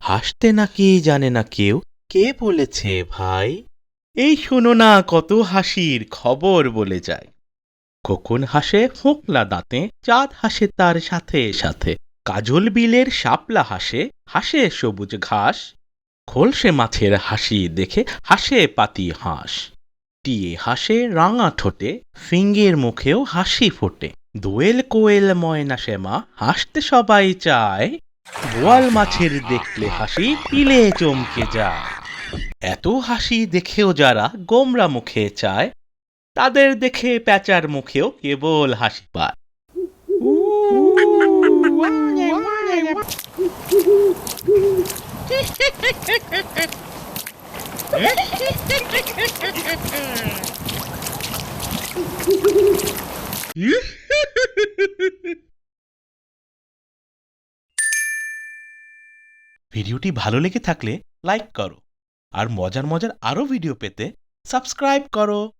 হাসতে নাকি জানে না কেউ, কে বলেছে ভাই? এই শোনো না, কত হাসির খবর বলে যায়। খোকন হাসে ফোকলা দাঁতে, চাঁদ হাসে তার সাথে সাথে, কাজল বিলের শাপলা হাসে, হাসে সবুজ ঘাস, খোলসে মাছের হাসি দেখে হাসে পাতি হাঁস, টিয়ে হাসে রাঙা ঠোঁটে, ফিঙ্গের মুখেও হাসি ফোটে, দোয়েল কোয়েল ময়না শ্যামা হাসতে সবাই চায়, বোয়াল মাছের দেখলে হাসি পিলে চমকে যায়। এত হাসি দেখেও যারা গোমরা মুখে চায়, তাদের দেখে প্যাঁচার মুখেও কেবল হাসি পায়। ভিডিওটি ভালো লেগে থাকলে লাইক করো, আর মজার মজার আরো ভিডিও পেতে সাবস্ক্রাইব করো।